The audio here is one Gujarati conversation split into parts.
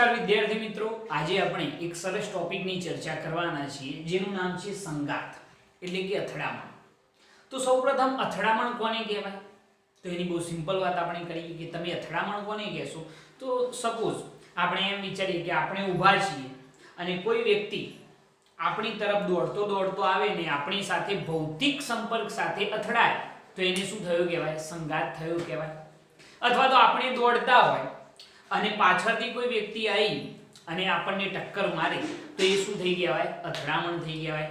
નમસ્કાર વિદ્યાર્થી મિત્રો, આજે આપણે એક સરસ ટોપિકની ચર્ચા કરવાના છીએ જેનું નામ છે સંગાત એટલે કે અથડામણ. તો સૌપ્રથમ અથડામણ કોને કહેવાય? તો એની બહુ સિમ્પલ વાત આપણે કરીએ કે તમે અથડામણ કોને કહેશો? તો સપોઝ આપણે એમ વિચારીએ કે આપણે ઊભા છીએ અને કોઈ વ્યક્તિ આપણી તરફ દોડતો આવે ને આપણી સાથે ભૌતિક સંપર્ક સાથે અથડાય તો એને શું થયું કહેવાય? સંગાત થયો કહેવાય. અથવા તો આપણે દોડતા હોય અને પાછળથી કોઈ વ્યક્તિ આવી અને આપણને ટક્કર મારે તો એ શું થઈ કહેવાય? અથડામણ થઈ કહેવાય.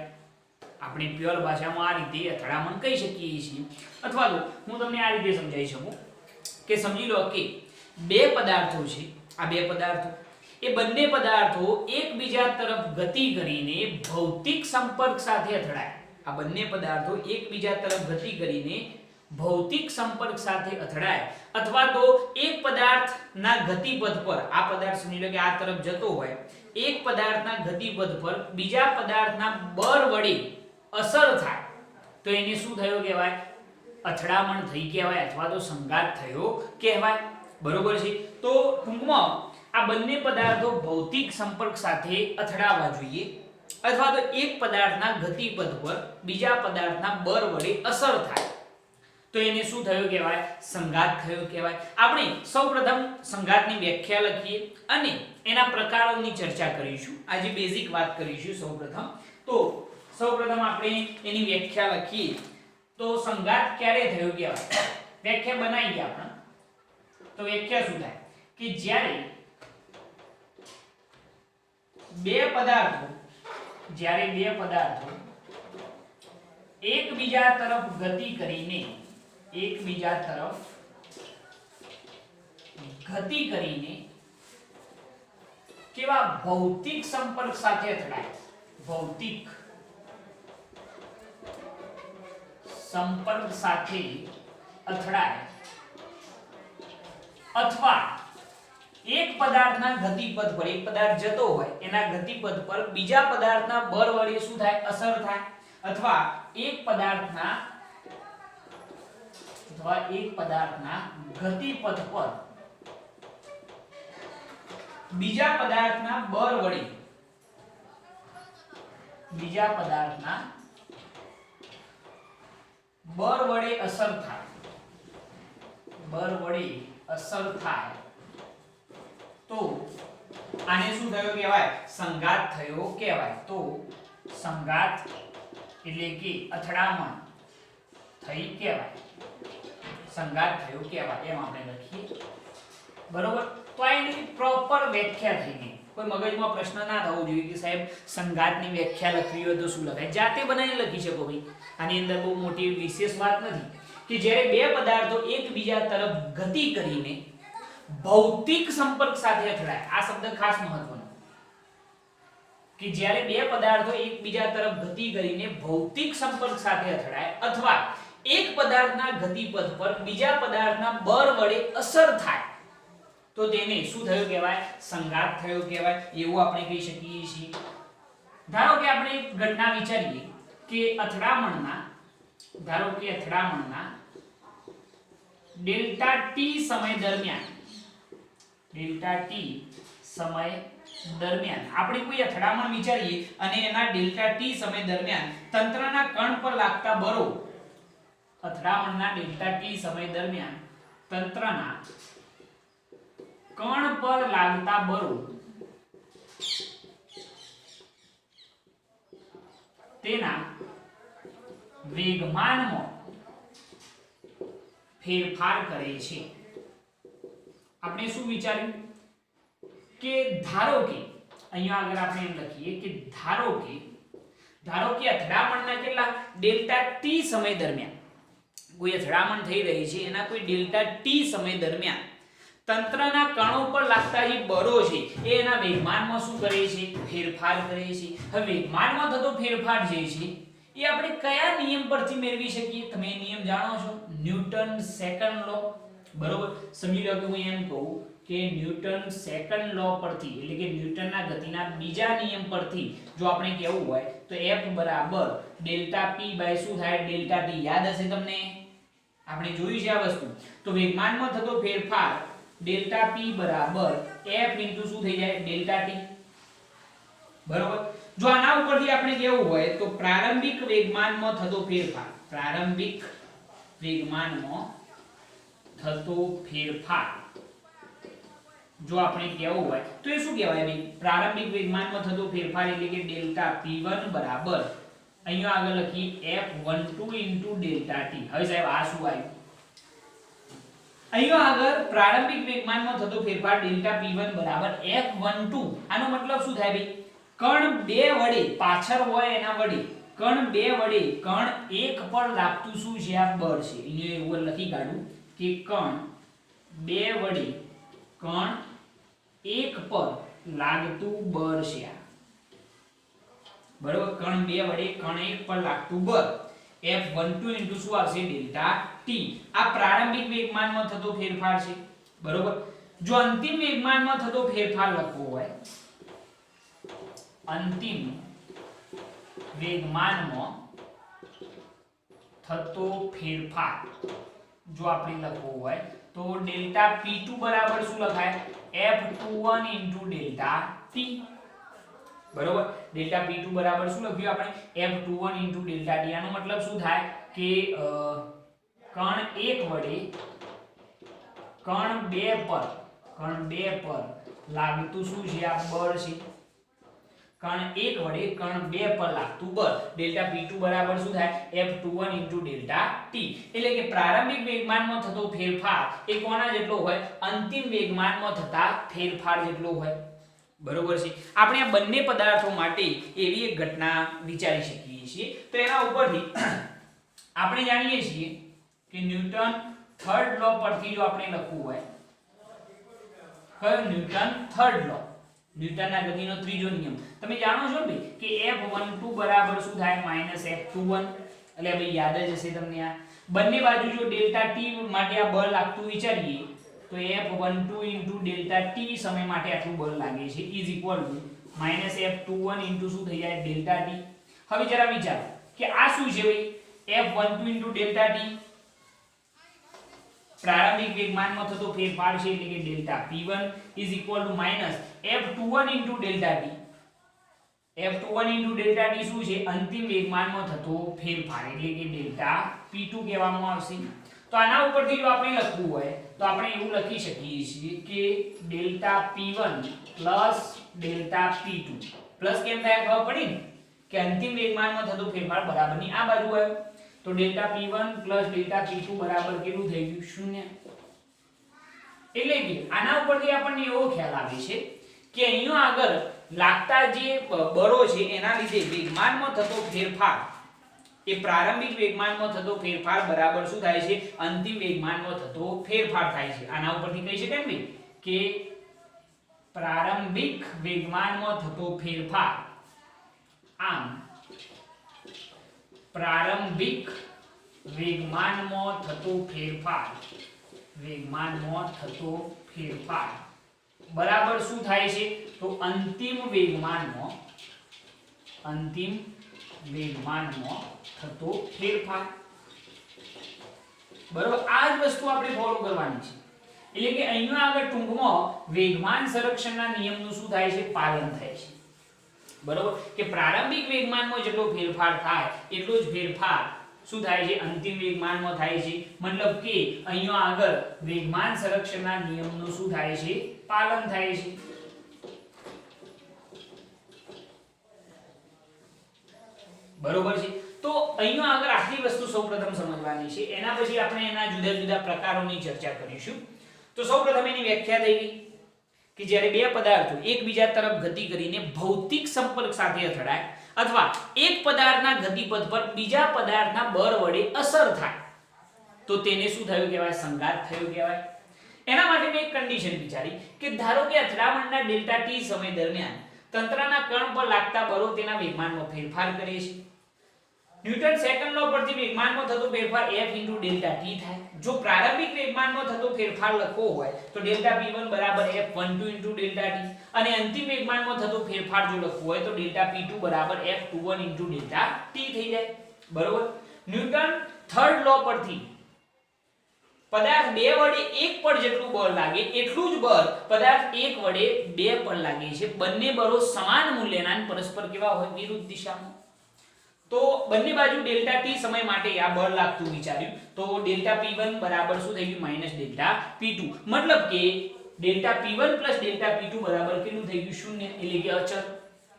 આપણે પ્યોર ભાષામાં આ રીતે અથડામણ કહી શકીએ છીએ. અથવા તો હું તમને આ રીતે સમજાવી શકું કે સમજી લો કે બે પદાર્થો છે. આ બે પદાર્થો, એ બંને પદાર્થો એકબીજા તરફ ગતિ કરીને ભૌતિક સંપર્ક સાથે અથડાય. આ બંને પદાર્થો એકબીજા તરફ ગતિ કરીને ભૌતિક સંપર્ક સાથે અથડાય અથવા તો એક પદાર્થના ગતિપથ પર, આ પદાર્થ સમજી લો કે આ તરફ જતો હોય, એક પદાર્થના ગતિપથ પર બીજા પદાર્થના બળ વડે અસર થાય તો એને શું થયો કહેવાય? અથડામણ થઈ કહેવાય અથવા તો સંઘાત થયો કહેવાય. બરોબર છે? તો ટૂંકમાં આ બંને પદાર્થો ભૌતિક સંપર્ક સાથે અથડાવા જોઈએ અથવા તો એક પદાર્થના ગતિપથ પર બીજા પદાર્થના બળ વડે અસર થાય તો એને શું થયું કહેવાય? સંઘાત થયો કહેવાય. આપણે સૌપ્રથમ સંઘાતની વ્યાખ્યા લખીએ અને એના પ્રકારોની ચર્ચા કરીશું. આજે બેઝિક વાત કરીશું સૌપ્રથમ. તો સૌપ્રથમ આપણે એની વ્યાખ્યા લખીએ તો સંઘાત ક્યારે થયો કહેવાય? વ્યાખ્યા બનાવીએ આપણે. તો વ્યાખ્યા શું થાય કે જ્યારે બે પદાર્થો એકબીજા તરફ ગતિ કરીને કેવા ભૌતિક સંપર્ક સાથે અથડાય. ભૌતિક સંપર્ક સાથે અથડાય અથવા એક પદાર્થના ગતિપથ પર, એક પદાર્થ જતો હોય એના ગતિપથ પર બીજા પદાર્થના બળ વડે શું થાય? અસર થાય. અથવા એક પદાર્થના ગતિપથ પર બીજા પદાર્થના બળ વડે અસર થાય તો આને શું થયો કહેવાય? સંઘાત થયો કહેવાય. તો સંઘાત એટલે કે અથડામણ થઈ કહેવાય, સંઘાત થયો કહેવાય એમ આપણે લખીએ. બરોબર? તો આ એની પ્રોપર વ્યાખ્યા થઈ ગઈ. કોઈ મગજમાં પ્રશ્ન ના થવો જોઈએ કે સાહેબ સંઘાતની વ્યાખ્યા લખવી હોય તો શું લખાય? જાતે બનાવીને લખી શકો ભાઈ. આની અંદર બહુ મોટી વિશેષ વાત નથી કે જ્યારે બે પદાર્થો એકબીજા તરફ ગતિ કરીને ભૌતિક સંપર્ક સાથે અથડાય. આ શબ્દ ખાસ મહત્વનો કે જ્યારે બે પદાર્થો એકબીજા તરફ ગતિ કરીને ભૌતિક સંપર્ક સાથે અથડાય અથવા એક પદાર્થના ગતિપથ પર બીજા પદાર્થના બળ વડે અસર થાય તો તેને શું થયું કહેવાય? સંઘાત થયો કહેવાય. એવું આપણે કહી શકીએ છીએ. ધારો કે આપણે એક ઘટના વિચારીએ કે અથડામણના ડેલ્ટા ટી સમય દરમિયાન આપણે કોઈ અથડામણ વિચારીએ અને એના ડેલ્ટા ટી સમય દરમિયાન તંત્રના કણ પર લાગતા બળો, અથડામણના ડેલ્ટા ટી સમય દરમિયાન તંત્રના કણ પર લાગતા બળો તેના વેગમાનમાં ફેરફાર કરે છે. આપણે શું વિચાર્યું કે ધારો કે અહીંયા આગળ આપણે એમ લખીએ કે ધારો કે અથડામણના કેટલા ડેલ્ટા ટી સમય દરમિયાન કોઈ અથડામણ થઈ રહી છે એના કોઈ ડેલ્ટા ટી સમય દરમિયાન તંત્રના કણો પર લાગતા જે બળો છે એ એના વેગમાનમાં શું કરે છે? ફેરફાર કરે છે. હવે વેગમાનમાં થતો ફેરફાર જે છે એ આપણે કયા નિયમ પરથી મેળવી શકીએ? તમે નિયમ જાણો છો, ન્યૂટન સેકન્ડ લો. બરોબર? સમજી લો કે હું એમ કહું કે ન્યૂટન સેકન્ડ લો પરથી એટલે કે ન્યૂટનના ગતિના બીજા નિયમ પરથી જો આપણે કહેવું હોય તો F બરાબર ડેલ્ટા P બાય શું થાય? Delta T. યાદ હશે તમને, આપણે જોયું છે આ વસ્તુ. તો વેગમાનમાં થતો ફેરફાર ડેલ્ટા p બરાબર f ઇન્ટુ શું થઈ જાય ડેલ્ટા t બરોબર જો આના ઉપરથી આપણે કેવું હોય તો પ્રારંભિક વેગમાનમાં થતો ફેરફાર પ્રારંભિક વેગમાનમાં થતો ફેરફાર જો આપણે કેવું હોય તો એ શું કહેવાય ભાઈ પ્રારંભિક વેગમાનમાં થતો ફેરફાર એટલે કે ડેલ્ટા p1 બરાબર અહીંયા આગળ લખી f12 ડેલ્ટા t હવે સાહેબ આ શું આવ્યું અહીંયા આગળ પ્રારંભિક વેગમાનમાં થતો ફેરફાર ડેલ્ટા p1 બરાબર f12 આનો મતલબ શું થાય ભાઈ કણ 2 વડે પાછળ હોય એના વડે કણ 2 વડે કણ 1 પર લાગતું શું છે આ બળ છે અહીંયા એવું લખી કાઢું કે કણ 2 વડે કણ 1 પર લાગતું બળ છે આ બરોબર કણ 2 વડે કણ 1 પર લાગતું બળ F12 ઇન્ટુ શું આવશે ડેલ્ટા t આ પ્રારંભિક વેગમાનમાં થતો ફેરફાર છે બરોબર જો અંતિમ વેગમાનમાં થતો ફેરફાર લખવો હોય અંતિમ વેગમાનમાં થતો ફેરફાર જો આપણે લખવો હોય તો ડેલ્ટા p2 બરાબર શું લખાય F21 ઇન્ટુ ડેલ્ટા t બરોબર ડેલ્ટા p2 બરાબર શું લખ્યું આપણે F21 ઇન્ટુ ડેલ્ટા t આનો મતલબ શું થાય કે કણ 1 વડે કણ 2 પર લાગતું શું છે આ બળ છે કણ 1 વડે કણ 2 પર લાગતું બળ ડેલ્ટા p2 બરાબર શું થાય F21 ઇન્ટુ ડેલ્ટા t એટલે કે પ્રારંભિક વેગમાનમાં થતો ફેરફાર એ કોના જેટલો હોય અંતિમ વેગમાનમાં થતા ફેરફાર જેટલો હોય બરોબર છે આપણે આ બંને પદાર્થો માટે એવી એક ઘટના વિચારી શકીએ છીએ તો એના ઉપરથી આપણે જાણીએ છીએ કે ન્યૂટન થર્ડ લો પરથી જો આપણે લખવું હોય કયો ન્યૂટન થર્ડ લો ન્યૂટનના ગતિનો ત્રીજો નિયમ તમે જાણો છો ને કે F12 બરાબર શું થાય -F21 એટલે ભાઈ યાદ જ હશે તમને આ બંને બાજુ જો ડેલ્ટા t માટે આ બળ લાગતું વિચારીએ તો F12 ઇન્ટુ ડેલ્ટા t સમય માટે આટલું બળ લાગે છે is equal to -F21 into શું થઈ જાય ડેલ્ટા t હવે જરા વિચારો કે આ શું છે ભાઈ F12 ઇન્ટુ ડેલ્ટા t પ્રારંભિક વેગમાનમાં થતો ફેરફાર છે એટલે કે delta p1 is equal to -F21 into delta t F21 into delta t શું છે અંતિમ વેગમાનમાં થતો ફેરફાર એટલે કે ડેલ્ટા p2 કહેવામાં આવશે તો આના ઉપરથી જો આપણે લખવું હોય તો આપણે એવું લખી શકીએ છીએ કે delta p1 plus delta p2 plus કેમ થાય ખબર પડી ને કે અંતિમ વેગમાનમાં થતો ફેરફાર બરાબરની આ બાજુ આવ્યો તો delta p1 plus delta p2 બરાબર કેટલું થઈ ગયું 0 એટલે કે આના ઉપરથી આપણને એવો ખ્યાલ આવે છે કે અહીંયા આગળ લાગતા જે બળો છે એના લીધે વેગમાનમાં થતો ફેરફાર એ પ્રારંભિક વેગમાનમાં થતો ફેરફાર બરાબર શું થાય છે અંતિમ વેગમાનમાં થતો ફેરફાર થાય છે આના ઉપરથી કહી શકાય ને કે પ્રારંભિક વેગમાનમાં થતો ફેરફાર આમ પ્રારંભિક વેગમાનમાં થતો ફેરફાર બરાબર શું થાય છે તો અંતિમ વેગમાનમાં થતો ફેરફાર બરાબર આ જ વસ્તુ આપણે ફોલો કરવાની છે એટલે કે અહીંયા આગળ ટૂંકમાં વેગમાન સંરક્ષણના નિયમનું શું થાય છે પાલન થાય છે બરાબર કે પ્રારંભિક વેગમાનમાં જેટલો ફેરફાર થાય એટલો જ ફેરફાર શું થાય છે અંતિમ વેગમાનમાં થાય છે મતલબ કે અહીંયા આગળ વેગમાન સંરક્ષણના નિયમનું શું થાય છે પાલન થાય છે બરોબર છે તો અહીંયા આગળ આટલી વસ્તુ સૌપ્રથમ સમજવાની છે એના પછી આપણે એના જુદા જુદા પ્રકારોની ચર્ચા કરીશું તો સૌપ્રથમ એની વ્યાખ્યા થઈ ગઈ કે જ્યારે બે પદાર્થો એકબીજા તરફ ગતિ કરીને ભૌતિક સંપર્ક સાથે અથડાય અથવા એક પદાર્થના ગતિપથ પર બીજા પદાર્થના બળ વડે અસર થાય તો તેને શું થયું કહેવાય સંઘાત થયો કહેવાય એના માટે મેં એક કન્ડિશન વિચારી કે ધારો કે અથડામણના ડેલ્ટા t સમય દરમિયાન તંત્રના કણ પર લાગતા બળો તેના વેગમાનમાં ફેરફાર કરે છે ન્યૂટન સેકન્ડ લો પરથી વેગમાનમાં થતો ફેરફાર f ડેલ્ટા t થાય જો પ્રારંભિક વેગમાનમાં થતો ફેરફાર લખવો હોય તો ડેલ્ટા p1 બરાબર f12 ડેલ્ટા t અને અંતિમ વેગમાનમાં થતો ફેરફાર જો લખવો હોય તો ડેલ્ટા p2 બરાબર f21 ડેલ્ટા t થઈ જાય બરોબર ન્યૂટન થર્ડ લો પરથી પદાર્થ 2 વડે 1 પર જેટલું બળ લાગે એટલું જ બળ પદાર્થ 1 વડે 2 પર લાગે છે. બંને બળો સમાન મૂલ્યના અને પરસ્પર કેવા હોય? વિરુદ્ધ દિશામાં. તો બંને બાજુ ડેલ્ટા ટી સમય માટે આ બળ લાગતું વિચાર્યું તો ડેલ્ટા P1 બરાબર શું થઈ ગયું? Minus delta P2. મતલબ કે delta P1 plus delta P2 બરાબર કેટલું થઈ ગયું? શૂન્ય. એટલે કે અચળ.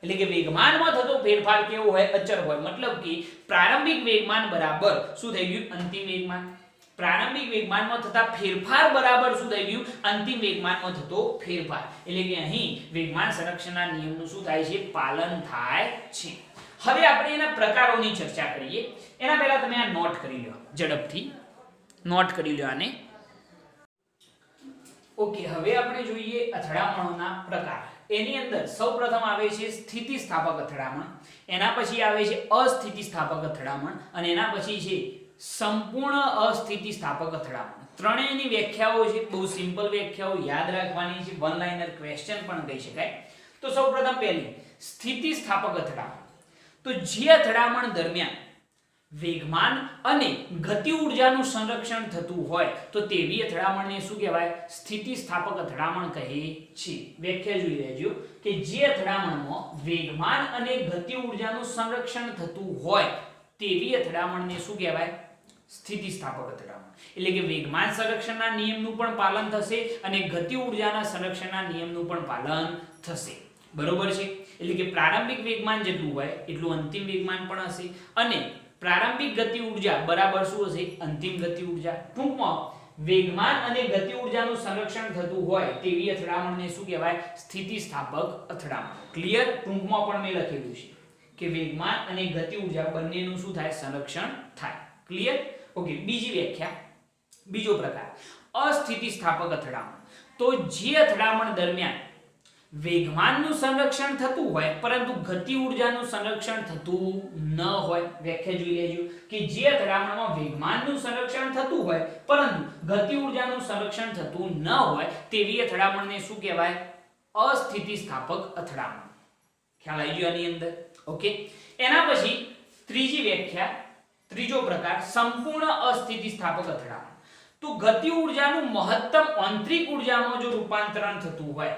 એટલે કે વેગમાનમાં થતો ફેરફાર કેવો હોય? અચળ હોય. મતલબ કે પ્રારંભિક વેગમાન બરાબર શું થઈ ગયું? અંતિમ વેગમાન. પ્રારંભિક વેગમાનમાં થતા ફેરફાર બરાબર શું થઈ ગયું? અંતિમ વેગમાનમાં થતો ફેરફાર. એટલે કે અહીં વેગમાન સંરક્ષણના નિયમનું શું થાય છે? પાલન થાય છે. હવે આપણે એના પ્રકારોની ચર્ચા કરીએ. એના પહેલા તમે આ નોટ કરી લો, ઝડપથી નોટ કરી લો આને. ઓકે, હવે આપણે જોઈએ અથડામણોના પ્રકાર. એની અંદર સૌપ્રથમ આવે છે સ્થિતિસ્થાપક અથડામણ, એના પછી આવે છે અસ્થિતિસ્થાપક અથડામણ અને એના પછી છે સંપૂર્ણ અસ્થિતિસ્થાપક અથડામણ. ત્રણેયની વ્યાખ્યાઓ છે, બહુ સિમ્પલ વ્યાખ્યાઓ યાદ રાખવાની છે, વન લાઇનર ક્વેશ્ચન પણ કહી શકાય. તો સૌપ્રથમ પહેલી સ્થિતિસ્થાપક અથડામણ. તો જે અથડામણ દરમિયાન વેગમાન અને ગતિ ઊર્જાનું સંરક્ષણ થતું હોય તો તેવી અથડામણને શું કહેવાય? સ્થિતિસ્થાપક અથડામણ કહે છે. વ્યાખ્યા જોઈ લેજો કે જે અથડામણમાં વેગમાન અને ગતિ ઊર્જાનું સંરક્ષણ થતું હોય તેવી અથડામણને શું કહેવાય? સ્થિતિસ્થાપક અથડામણ. એટલે કે વેગમાન સંરક્ષણના નિયમનું પણ પાલન થશે અને ગતિ ઊર્જાના સંરક્ષણના નિયમનું પણ પાલન થશે. બરોબર છે? એટલે કે પ્રારંભિક વેગમાન જેટલું હોય એટલું અંતિમ વેગમાન પણ હશે અને પ્રારંભિક ગતિ ઊર્જા બરાબર શું હશે? અંતિમ ગતિ ઊર્જા. ટૂંકમાં વેગમાન અને ગતિ ઊર્જાનું સંરક્ષણ થતું હોય તેવી અથડામણને શું કહેવાય? સ્થિતિસ્થાપક અથડામણ. ક્લિયર? ટૂંકમાં પણ મેં લખેલું છે કે વેગમાન અને ગતિ ઊર્જા બંનેનું શું થાય? સંરક્ષણ થાય. ક્લિયર? ઓકે, બીજી વ્યાખ્યા, બીજો પ્રકાર અસ્થિતિસ્થાપક અથડામણ. તો જે અથડામણ દરમિયાન વેગમાનનું સંરક્ષણ થતું હોય પરંતુ ગતિ ઊર્જાનું સંરક્ષણ થતું ન હોય. વ્યાખ્યા જોઈ લેજો કે જે અથડામણમાં વેગમાનનું સંરક્ષણ થતું હોય પરંતુ ગતિ ઊર્જાનું સંરક્ષણ થતું ન હોય તેવી અથડામણને શું કહેવાય? અસ્થિતિસ્થાપક અથડામણ. ખ્યાલ આવી ગયો આની અંદર? ઓકે, એના પછી ત્રીજી વ્યાખ્યા, ત્રીજો પ્રકાર સંપૂર્ણ અસ્થિતિસ્થાપક અથડામણ. તો ગતિ ઊર્જાનું મહત્તમ આંતરિક ઊર્જામાં જો રૂપાંતરણ થતું હોય,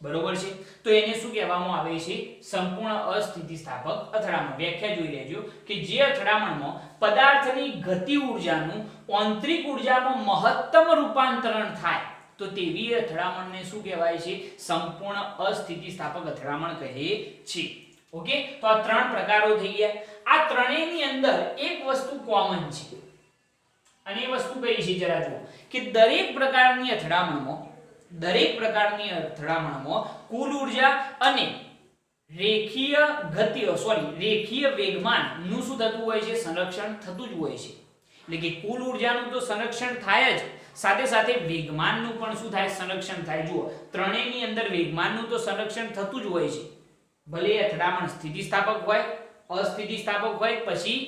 બરોબર છે, તો એને શું કહેવામાં આવે છે? સંપૂર્ણ અસ્થિતિસ્થાપક અથડામણ. વ્યાખ્યા જોઈ લેજો કે જે અથડામણમાં પદાર્થની ગતિ ઊર્જાનું આંતરિક ઊર્જામાં મહત્તમ રૂપાંતરણ થાય તો તેવી અથડામણને શું કહેવાય છે? સંપૂર્ણ અસ્થિતિસ્થાપક અથડામણ કહે છે. ઓકે, તો આ ત્રણ પ્રકારો થઈ ગયા. આ ત્રણેયની અંદર એક વસ્તુ કોમન છે અને એ વસ્તુ કઈ છે? જરા જુઓ કે દરેક પ્રકારની અથડામણમાં કુલ ઊર્જા અને રેખીય વેગમાન નું શું થતું હોય છે? સંરક્ષણ થતું જ હોય છે. એટલે કે કુલ ઊર્જાનું તો સંરક્ષણ થાય જ, સાથે સાથે વેગમાનનું પણ શું થાય? સંરક્ષણ થાય. જુઓ, ત્રણેયની અંદર વેગમાનનું તો સંરક્ષણ થતું જ હોય છે, ભલે અથડામણ સ્થિતિસ્થાપક હોય, અસ્થિતિસ્થાપક હોય, પછી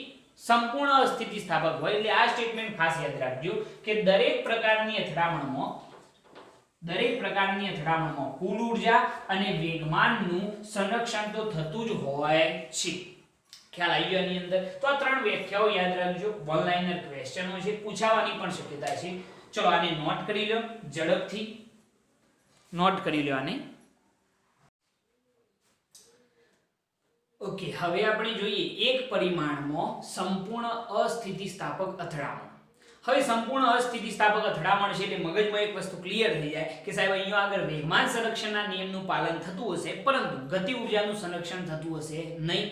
સંપૂર્ણ અસ્થિતિસ્થાપક હોય. એટલે આ સ્ટેટમેન્ટ ખાસ યાદ રાખજો કે દરેક પ્રકારની અથડામણમાં કુલ ઊર્જા અને વેગમાનનું સંરક્ષણ તો થતું જ હોય છે. ખ્યાલ આવી ગયો આની અંદર? તો આ ત્રણ વ્યાખ્યાઓ યાદ રાખજો. વન લાઇનર ક્વેશ્ચનો છે, પૂછાવાની પણ શક્યતા છે. ચલો આને નોટ કરી લો, ઝડપથી નોટ કરી લો આને. ઓકે, હવે આપણે જોઈએ એક પરિમાણમાં સંપૂર્ણ અસ્થિતિસ્થાપક અથડામણ. હવે સંપૂર્ણ અસ્થિતિસ્થાપક અથડામણ છે એટલે મગજમાં એક વસ્તુ ક્લિયર થઈ જાય કે સાહેબ અહીંયા આગળ વેગમાન સંરક્ષણના નિયમનું પાલન થતું હશે પરંતુ ગતિ ઊર્જાનું સંરક્ષણ થતું હશે નહીં.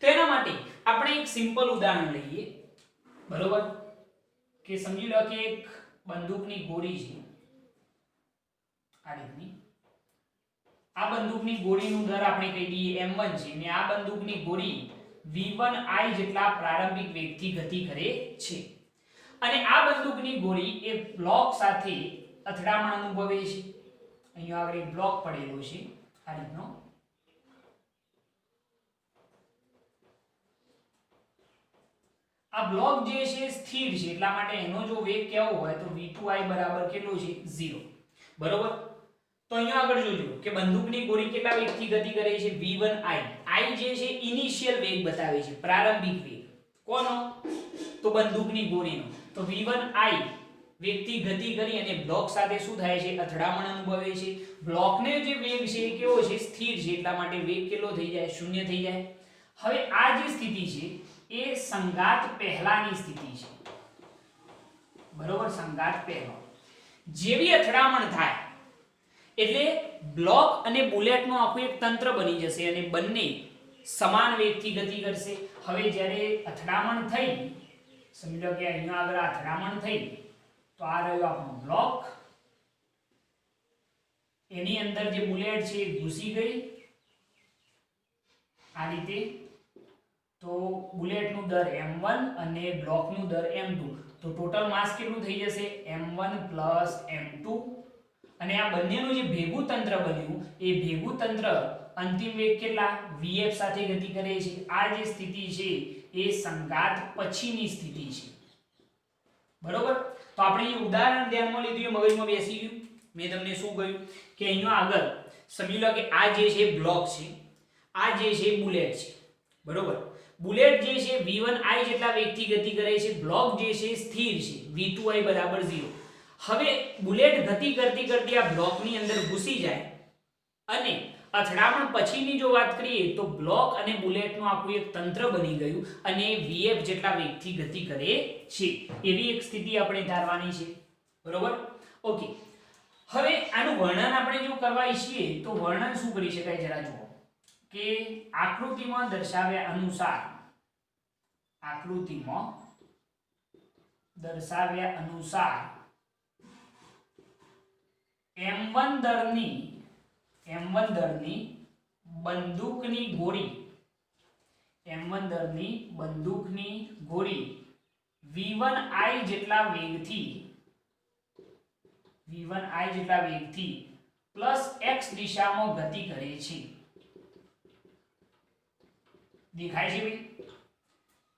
તો એના માટે આપણે એક સિમ્પલ ઉદાહરણ લઈએ. બરોબર? કે સમજી લો કે એક બંદૂકની ગોળી છે આ રીતની. આ બંદૂકની ગોળીનું દર આપણે કહી દઈએ m1 છે અને આ બંદૂકની ગોળી v1i જેટલા પ્રારંભિક વેગથી ગતિ કરે છે અને આ બંદૂકની ગોળી એક બ્લોક સાથે અથડામણ અનુભવે છે. અહીંયા આગળ એક બ્લોક પડેલો છે આ રીતનો. આ બ્લોક જે છે સ્થિર છે એટલા માટે એનો જો વેગ કેવો હોય તો v2i બરાબર કેટલો છે? 0. બરોબર? તો અહીંયા આગળ જોજો કે બંદૂકની ગોળી કેટલા વેગથી ગતિ કરે છે? v1i. i જે છે ઇનિશિયલ વેગ બતાવે છે, પ્રારંભિક વેગ. કોનો? તો બંદૂકની ગોળીનો. તો v1i વેગથી ગતિ કરી અને બ્લોક સાથે શું થાય છે, અથડામણ અનુભવે છે. બ્લોકને જે વેગ છે એ કેવો છે, સ્થિર છે, એટલા માટે વેગ કેટલો થઈ જાય, શૂન્ય થઈ જાય. હવે આ જે સ્થિતિ છે એ સંઘાત પહેલાની સ્થિતિ છે, બરોબર. સંઘાત પહેલા જેવી અથડામણ થાય એટલે બ્લોક અને બુલેટનું આખું એક તંત્ર બની જશે અને બંને સમાન વેગથી ગતિ કરશે. હવે જ્યારે અથડામણ થઈ, સમજી લો કે અહીંયા આગળ અથડામણ થઈ, તો આ રહ્યો આપણો બ્લોક, એની અંદર જે બુલેટ છે એ ઘૂસી ગઈ આ રીતે. તો બુલેટનું દર m1 અને બ્લોકનું દર m2, તો ટોટલ માસ કેટલું થઈ જશે, m1 m2. અને આ બંનેનું જે ભેગું તંત્ર બન્યું એ ભેગું તંત્ર અંતિમ વેગ કેટલા, vf સાથે ગતિ કરે છે. આ જે સ્થિતિ છે એ સંઘાત પછીની સ્થિતિ છે, બરોબર. તો આપણે અહીં ઉદાહરણ ધ્યાનમાં લીધું, મગજમાં બેસી ગયું. મેં તમને શું કહ્યું કે અહીંયા આગળ સમજી લો કે આ જે છે બ્લોક છે, આ જે છે બુલેટ છે, બરોબર. બુલેટ જે છે v1i જેટલા વેગથી ગતિ કરે છે, બ્લોક જે છે સ્થિર છે, v2i બરાબર 0. હવે બુલેટ ગતિ કરતી કરતી આ બ્લોકની અંદર ઘૂસી જાય અને અથડામણ પછીની જો વાત કરીએ તો બ્લોક અને બુલેટનું આખું એક તંત્ર બની ગયું અને vf જેટલા વેગથી ગતિ કરે છે, એવી એક સ્થિતિ આપણે ધારવાની છે, બરોબર. ઓકે, હવે આનું વર્ણન આપણે જો કરવા ઈચ્છીએ તો વર્ણન શું કરી શકાય, જરા જુઓ કે આકૃતિમાં દર્શાવ્યા અનુસાર, આકૃતિમાં દર્શાવ્યા અનુસાર m1 દરની બંદૂકની ગોળી, m1 દરની બંદૂકની ગોળી v1i જેટલા વેગથી પ્લસ x દિશામાં ગતિ કરે છે. દેખાય છે ભાઈ?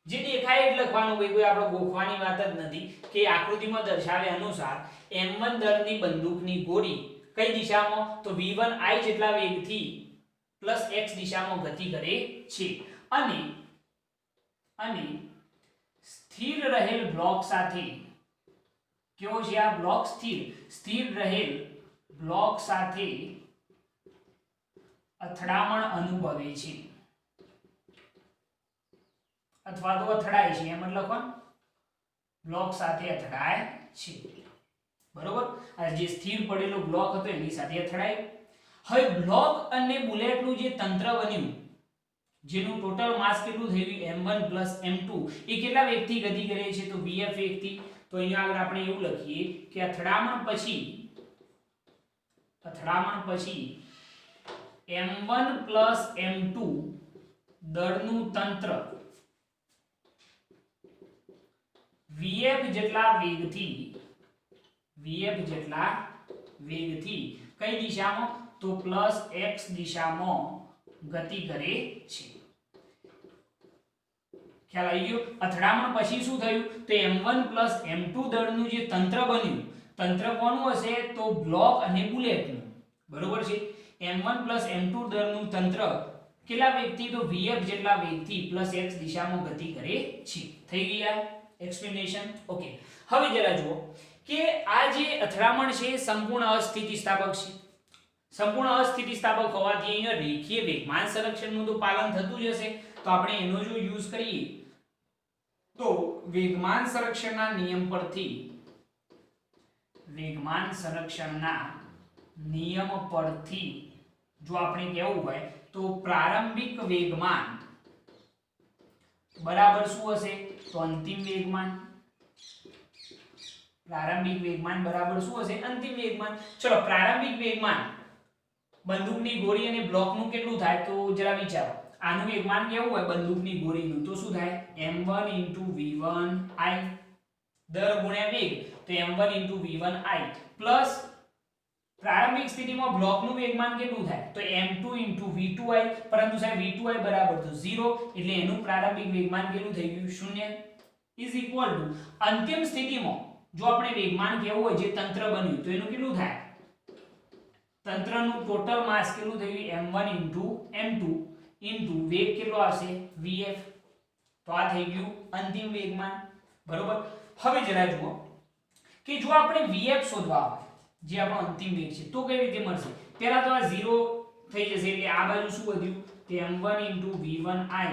જે દેખાય એટલે લખવાનું ભાઈ, કોઈ આપણે ગોખવાની વાત જ નથી. કે આકૃતિમાં દર્શાવ્યા અનુસાર m1 દરની બંદૂકની ગોળી કઈ દિશામાં, તો v1i જેટલા વેગથી પ્લસ x દિશામાં ગતિ કરે છે અને સ્થિર રહેલ બ્લોક સાથે, કેવો છે આ બ્લોક, સ્થિર રહેલ બ્લોક સાથે અથડામણ અનુભવે છે અથવા તો અથડાય છે, એમ લખવાનું, બ્લોક સાથે અથડાય છે, બરોબર. આ જે સ્થિર પડેલો બ્લોક હતો એની સાથે અથડાય. હવે બ્લોક અને બુલેટનું જે તંત્ર બન્યું, જેનું ટોટલ માસ કેટલું થયું m1 m2, એ કેટલા વેગથી ગતિ કરે છે, તો vf વેગથી. તો અહીંયા આગળ આપણે એવું લખીએ કે અથડામણ પછી m1 m2 દળનું તંત્ર vf જેટલા વેગથી કઈ દિશામાં, તો પ્લસ x દિશામાં ગતિ કરે છે. ખ્યાલ આવી ગયો? અથડામણ પછી શું થયું, તો m1 m2 દળનું જે તંત્ર બન્યું, તંત્ર કોનું હશે, તો બ્લોક અને બુલેટનું, બરોબર છે. m1 m2 દળનું તંત્ર કેટલા વેગથી, તો vf જેટલા વેગથી પ્લસ x દિશામાં ગતિ કરે છે. થઈ ગયા એક્સપ્લેનેશન? ઓકે, હવે જરા જુઓ કે આ જે અથડામણ છે સંપૂર્ણ અસ્થિતિસ્થાપક છે. સંપૂર્ણ અસ્થિતિસ્થાપક હોવાથી અહીંયા રેખીય વેગમાન સંરક્ષણનું તો પાલન થતું જ હશે. તો આપણે એનો જો યુઝ કરીએ તો વેગમાન સંરક્ષણના નિયમ પરથી જો આપણે કહેવું હોય તો પ્રારંભિક વેગમાન બરાબર શું હશે, તો અંતિમ વેગમાન. પ્રારંભિક વેગમાન બરાબર શું હશે, અંતિમ વેગમાન. ચલો, પ્રારંભિક વેગમાન બંદૂકની ગોળી અને બ્લોકનું કેટલું થાય, તો જરા વિચારો. આનું વેગમાન કેવું હોય બંદૂકની ગોળીનું, તો શું થાય, m1 v1i, દર ગુણ્યા વેગ, તો m1 v1i પ્લસ પ્રારંભિક સ્થિતિમાં બ્લોકનું વેગમાન કેટલું થાય, તો m2 v2i, પરંતુ સાહેબ v2i બરાબર તો 0, એટલે એનું પ્રારંભિક વેગમાન કેટલું થઈ ગયું, 0, ઇઝ ઇક્વલ ટુ અંતિમ સ્થિતિમાં જો આપણે વેગમાન કેવું હોય જે તંત્ર બન્યું, તો એનું કેટલું થાય, તંત્રનું ટોટલ માસ કેટલું થયું, m1 m2 ઇન્ટુ વેગ કેટલો આવશે, vf. તો આ થઈ ગયું અંતિમ વેગમાન, બરોબર. હવે જરા જુઓ કે જો આપણે vf શોધવા હોય જે આપણો અંતિમ વેગ છે તો કઈ રીતે મળશે? પહેલા તો આ 0 થઈ જશે એટલે આ બાજુ શું વધ્યું કે m1 v1i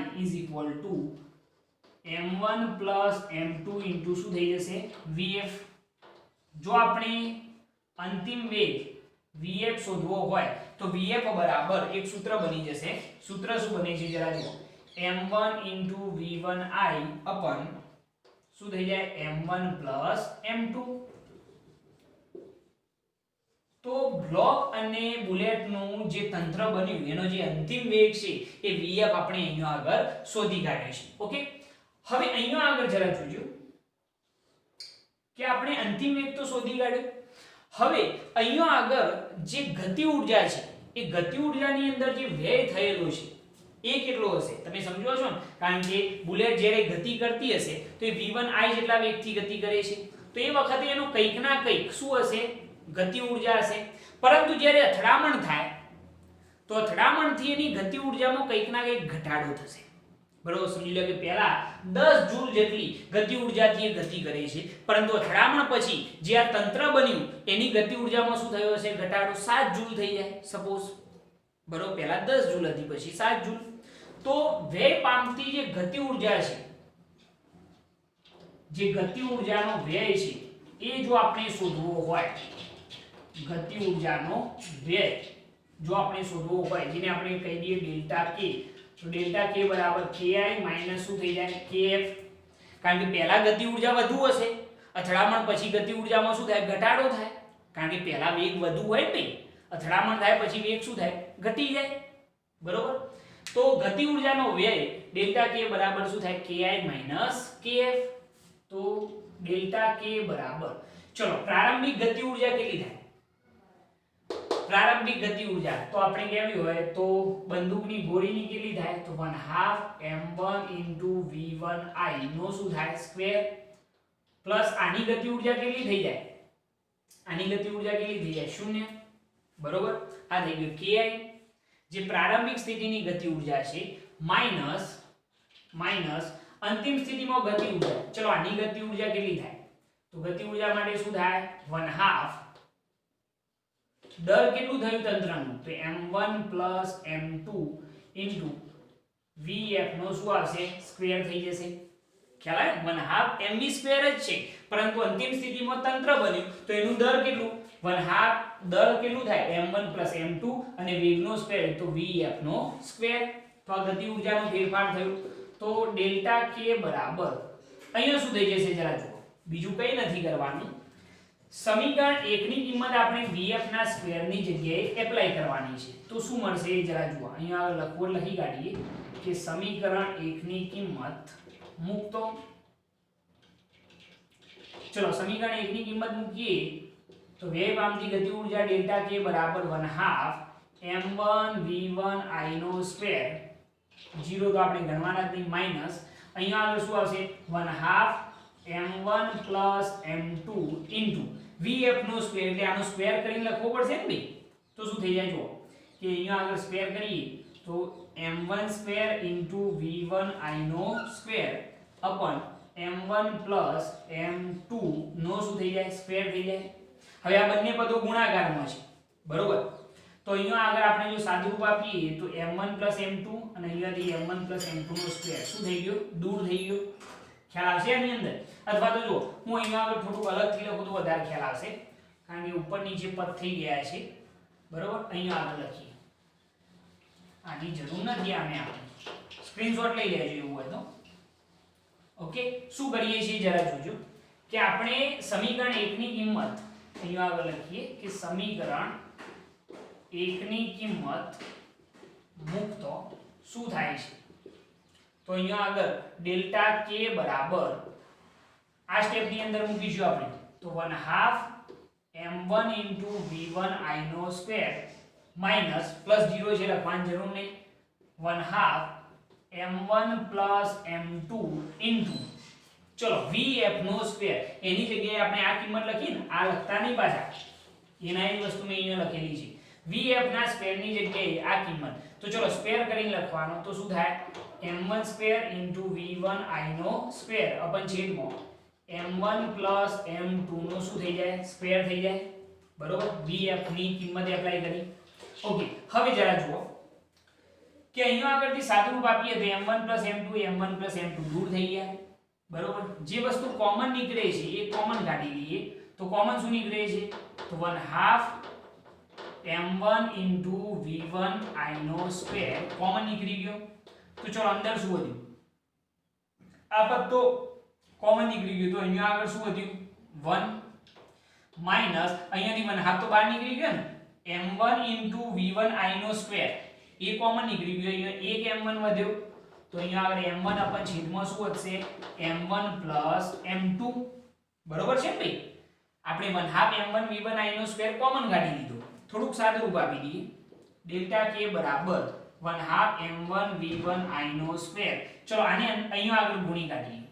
m1 m2 શું થઈ જશે vf. જો આપણે અંતિમ વેગ vf શોધવો હોય તો vf બરાબર એક સૂત્ર બની જશે. સૂત્ર શું બને છે જરા જુઓ m1 v1i અપન શું થઈ જાય m1 m2. તો બ્લોક અને બુલેટનું જે તંત્ર બન્યું એનો જે અંતિમ વેગ છે એ vf આપણે અહીંયા આગળ શોધી કાઢ્યો છે. ઓકે, હવે અહીંયા આગળ જરા જોજો કે આપણે અંતિમ વેગ તો શોધી કાઢ્યો. હવે અહીંયા આગળ જે ગતિ ઊર્જા છે એ ગતિ ઊર્જાની અંદર જે વ્યય થયેલો છે એ કેટલો હશે તમે સમજો છો ને? કારણ કે બુલેટ જ્યારે ગતિ કરતી હશે તો એ v1i જેટલા વેગથી ગતિ કરે છે તો એ વખતે એનો કંઈક ના કંઈક શું હશે ગતિ ઊર્જા હશે. પરંતુ જ્યારે અથડામણ થાય તો અથડામણથી એની ગતિ ઊર્જામાં કંઈક ના કંઈક ઘટાડો થશે. બરોબર, સમજી લો કે પહેલા 10 જૂલ જેટલી ગતિ ઊર્જાથી એ ગતિ કરે છે પરંતુ અથડામણ પછી જે આ તંત્ર બન્યું એની ગતિ ઊર્જામાં શું થયો હશે ઘટાડો 7 જૂલ થઈ જાય સપોઝ. બરોબર, પહેલા 10 જૂલ હતી પછી 7 જૂલ. તો વ્યય પામતી જે ગતિ ઊર્જા છે જે ગતિ ઊર્જાનો વ્યય છે એ જો આપણે શોધવો હોય ગતિ ઊર્જાનો વ્યય જો આપણે શોધવો હોય જેને આપણે કહી દઈએ ડેલ્ટા કે તો ડેલ્ટા કે બરાબર ki માઈનસ શું થઈ જાય kf. કારણ કે પહેલા ગતિ ઊર્જા વધુ હશે અથડામણ પછી ગતિ ઊર્જામાં શું થાય ઘટાડો થાય. કારણ કે પહેલા વેગ વધુ હોય ને અથડામણ થાય પછી વેગ શું થાય ઘટી જાય. બરોબર, તો ગતિ ઊર્જાનો વ્યય ડેલ્ટા કે બરાબર શું થાય ki માઈનસ kf. તો ડેલ્ટા કે બરાબર ચલો પ્રારંભિક ગતિ ઊર્જા કેટલી થાય? પ્રારંભિક ગતિ ઊર્જા તો આપણે કેવી હોય તો બંદૂકની ગોળીની કેટલી થાય તો 1/2 m1 v1i નો શું થાય સ્ક્વેર પ્લસ આની ગતિ ઊર્જા કેટલી થઈ જાય? આની ગતિ ઊર્જા કેટલી થઈ જાય 0. બરોબર, આ થઈ ગયું ki જે પ્રારંભિક સ્થિતિની ગતિ ઊર્જા છે માઈનસ અંતિમ સ્થિતિમાં ગતિ ઊર્જા. ચલો આની ગતિ ઊર્જા કેટલી થાય તો ગતિ ઊર્જા માટે શું થાય 1/2 દર કેટલું થયું તંત્રનું તો m1 m2 vf નો શું આવશે સ્ક્વેર થઈ જશે. ખ્યાલ આવે 1/2 mv સ્ક્વેર જ છે પરંતુ અંતિમ સ્થિતિમાં તંત્ર બન્યું તો એનું દર કેટલું 1/2 દર કેટલું થાય m1 m2 અને વેગનો સ્ક્વેર તો vf નો સ્ક્વેર. તો આ ગતિ ઊર્જાનો ફેરફાર થયો. તો ડેલ્ટા k બરાબર અહીંયા શું થઈ જશે જરા જુઓ બીજું કંઈ નથી કરવાનું. સમીકરણ 1 ની કિંમત આપણે vf ના સ્ક્વેર ની જગ્યાએ એપ્લાય કરવાની છે તો શું મળશે એ જરા જુઓ. અહીંયા લખી કાઢીએ કે સમીકરણ 1 ની કિંમત મૂકતો ચલો સમીકરણ 1 ની કિંમત મૂકીએ તો વ્યય પામતી ગતિ ઊર્જા ડેલ્ટા k બરાબર 1/2 m1 v1i નો સ્ક્વેર 0 તો આપણે ગણવાના જ નહીં માઈનસ અહીંયા આગળ શું આવશે 1/2 m1 m2 vf નો સ્ક્વેર એટલે આનો સ્ક્વેર કરીને લખવો પડશે ને ભાઈ. તો શું થઈ જાય જો કે અહીંયા આગળ સ્ક્વેર કરીએ તો m1 સ્ક્વેર v1i નો સ્ક્વેર અપન m1 m2 નો શું થઈ જાય સ્ક્વેર થઈ જાય. હવે આ બંને પદો ગુણાકારમાં છે બરોબર. તો અહીંયા આગળ આપણે જો સાદુરૂપ આપીએ તો m1 m2 અને અહીંયાથી m1 m2 નો સ્ક્વેર શું થઈ ગયો દૂર થઈ ગયો. ખ્યાલ આવશે આની અંદર? અથવા તો જો હું અહીંયા આગળ થોડું અલગથી લખું તો વધારે ખ્યાલ આવશે કારણ કે ઉપર નીચે પદ થઈ ગયા છે બરોબર. અહીંયા આગળ લખીએ આની જરૂર નથી આને આપણે સ્ક્રીનશોટ લઈ લેજો એવું હોય તો. ઓકે, શું કરીએ છીએ જરા જોજો કે આપણે સમીકરણ 1 ની કિંમત અહીંયા આગળ લખીએ કે સમીકરણ 1 ની કિંમત મૂકતો શું થાય છે તો અહીંયા આગળ ડેલ્ટા k બરાબર આ સ્ટેપ ની અંદર મૂકીશું આપણે તો 1/2 m1 v1i નો સ્ક્વેર માઈનસ પ્લસ 0 છે લખવાની જરૂર નહીં 1/2 m1 m2 ચલો vf નો સ્ક્વેર એની જગ્યાએ આપણે આ કિંમત લખી ને આ લખતા નહીં પાછા એના એ વસ્તુ મેં અહીંયા લખેલી છે vf ના સ્ક્વેર ની જગ્યાએ આ કિંમત તો ચલો સ્ક્વેર કરીને લખવાનો તો શું થાય m1 સ્ક્વેર v1i નો સ્ક્વેર અપન છેદમાં m1 પ્લસ m2 નો શું થઈ જાય સ્ક્વેર થઈ જાય બરોબર vf ની કિંમત એપ્લાય કરી ઓકે હવે જરા જુઓ કે અહીંયા આગળથી સાદુરૂપ આપીએ તો m1 m2 દૂર થઈ ગયા બરોબર જે વસ્તુ કોમન નીકળે છે એ કોમન કાઢી લઈએ તો કોમન શું નીકળે છે તો 1/2 m1 v1 i નો સ્ક્વેર કોમન નીકળી ગયો તો ચલો અંદર શું વધ્યું આ પદ તો કોમન નીકળી ગયું તો અહીંયા આગળ શું વધ્યું 1 માઈનસ અહીંયાથી 1/2 તો બહાર નીકળી ગયો ને m1 v1 i નો સ્ક્વેર એ કોમન નીકળી ગયો અહીંયા એક m1 વધ્યો તો અહીંયા આગળ m1 અપન છેદમાં શું વધશે m1 m2 બરોબર છે ભાઈ આપણે 1/2 m1 v1 i નો સ્ક્વેર કોમન કાઢી લીધો થોડુંક સાદું રૂપ આપી દઈએ ડેલ્ટા k બરાબર 1/2 m1 v1 i નો સ્ક્વેર ચલો આને અહીંયા આગળ ગુણી કાઢીએ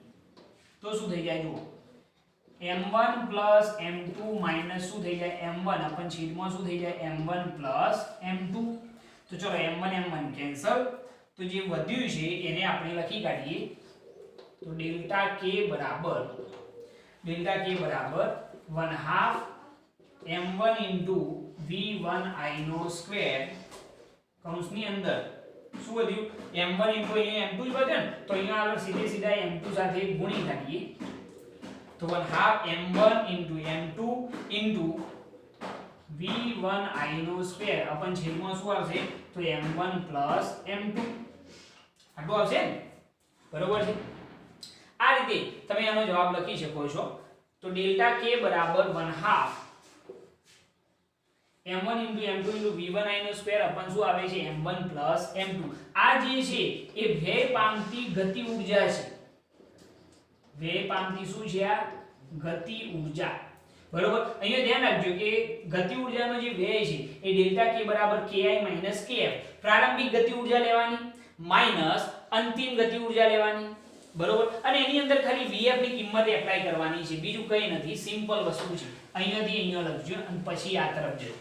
તો શું થઈ જાય જુઓ m1 m2 માઈનસ શું થઈ જાય m1 અપન છેદમાં શું થઈ જાય m1 m2 તો ચલો m1 કેન્સલ તો જે વધ્યું છે એને આપણે લખી કાઢીએ તો ડેલ્ટા k બરાબર 1/2 m1 v1 i નો સ્ક્વેર કૌંસની અંદર શું વધ્યું m1 અહીંયા m2 જ વધ્યો ને તો અહીંયા આગળ સીધા m2 સાથે ગુણી કાઢીએ તો 1/2 m1 m2 v1 i નો સ્ક્વેર અપન છેદમાં શું આવશે તો m1 m2 આટલું આવશે ને બરોબર છે આ રીતે તમે આનો જવાબ લખી શકો છો તો ડેલ્ટા k બરાબર 1/2 m1 m2 v1 i નો સ્ક્વેર અપન શું આવે છે m1 m2 આ જે છે એ વ્યય પામતી ગતિ ઊર્જા છે વ્યય પામતી શું છે આ ગતિ ઊર્જા બરોબર અહીંયા ધ્યાન રાખજો કે ગતિ ઊર્જાનો જે વ્યય છે એ ડેલ્ટા k બરાબર ki kf પ્રારંભિક ગતિ ઊર્જા લેવાની માઈનસ અંતિમ ગતિ ઊર્જા લેવાની બરોબર અને એની અંદર ખાલી vf ની કિંમત એપ્લાય કરવાની છે બીજું કંઈ નથી સિમ્પલ વસ્તુ છે અહીંયાથી અહીંયા લખજો અને પછી આ તરફ જજો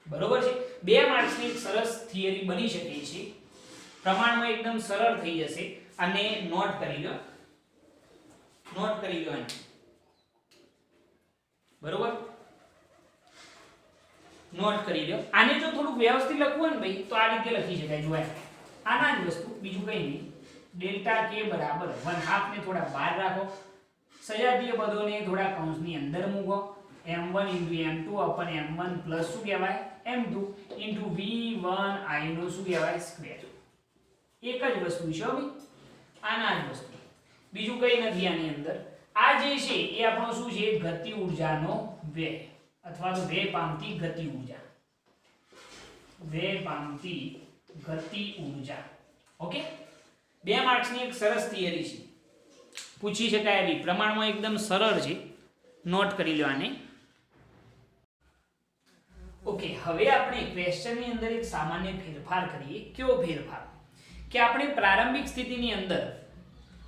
બરોબર છે 2 માર્ક્સની એક સરસ થિયરી બની શકે છે પ્રમાણમાં એકદમ સરળ થઈ જશે અને નોટ કરી લો આને બરોબર નોટ કરી લો આને જો થોડું વ્યવસ્થિત લખવું હોય ને ભાઈ તો આ રીતે લખી શકાય જો આના જ વસ્તુ બીજું કંઈ નહીં ડેલ્ટા k બરાબર 1/2 ને થોડા બહાર રાખો સજાતીય પદોને થોડા કૌંસની અંદર મૂકો m1 m2 અપન m1 પ્લસ શું કહેવાય m2 v1 i નો શું કહેવાય સ્ક્વેર એક જ વસ્તુ છે ભાઈ આના જ વસ્તુ બીજું કંઈ નથી આની અંદર આ જે છે એ આપણો શું છે ગતિ ઊર્જાનો વ્યય અથવા તો વ્યય પામતી ગતિ ઊર્જા ઓકે 2 માર્ક્સની એક સરસ થિયરી છે પૂછી શકાય એવી પ્રમાણમાં એકદમ સરળ છે નોટ કરી લો આને ઓકે હવે આપણે ક્વેશ્ચનની અંદર એક સામાન્ય ફેરફાર કરીએ કેવો ફેરફાર કે આપણે પ્રારંભિક સ્થિતિની અંદર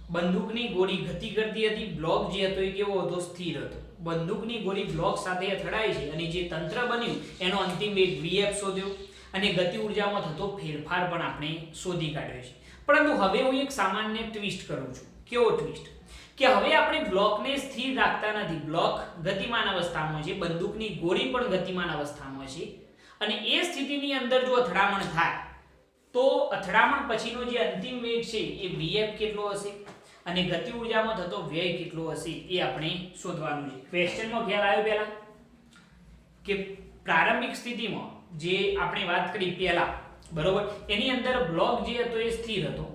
બંદૂકની ગોળી ગતિ કરતી હતી બ્લોક જે હતો એ કેવો હતો સ્થિર હતો બંદૂકની ગોળી બ્લોક સાથે અથડાય છે અને જે તંત્ર બન્યું એનો અંતિમ વેગ vf શોધ્યો અને ગતિ ઊર્જામાં થતો ફેરફાર પણ આપણે શોધી કાઢ્યો છે પરંતુ હવે હું એક સામાન્ય ટ્વિસ્ટ કરું છું કેવો ટ્વિસ્ટ કે હવે આપણે બ્લોકને સ્થિર રાખતા નથી બ્લોક ગતિમાન અવસ્થામાં છે બંદૂકની ગોળી પણ ગતિમાન અવસ્થામાં છે અને એ સ્થિતિની અંદર જો અથડામણ થાય તો અથડામણ પછીનો જે અંતિમ વેગ છે એ vf કેટલો હશે અને ગતિ ઊર્જામાં થતો વ્યય કેટલો હશે એ આપણે શોધવાનું છે ક્વેશ્ચનમાં ખ્યાલ આવ્યો પહેલા કે પ્રારંભિક સ્થિતિમાં જે આપણે વાત કરી પહેલા બરોબર એની અંદર બ્લોક જે હતો એ સ્થિર હતો